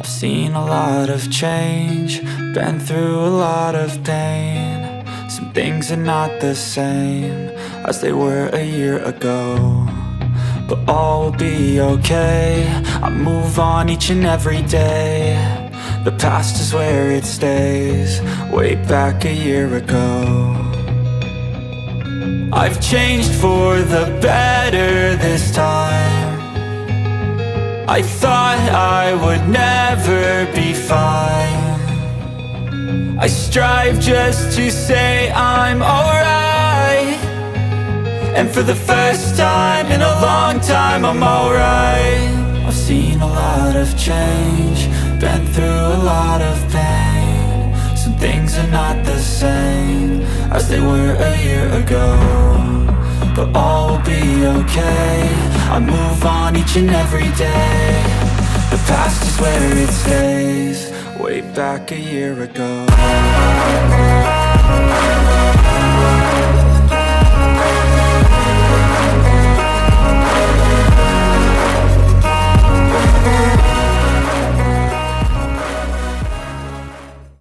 I've seen a lot of change, been through a lot of pain. Some things are not the same as they were a year ago, but all will be okay. I move on each and every day. The past is where it stays, way back a year ago. I've changed for the better this time. I thought I would never be fine. I strive just to say I'm alright, and for the first time in a long time I'm alright. I've seen a lot of change, been through a lot of pain. Some things are not the same as they were a year ago, but all will be okay. I move on each and every day. The past is where it stays, way back a year ago.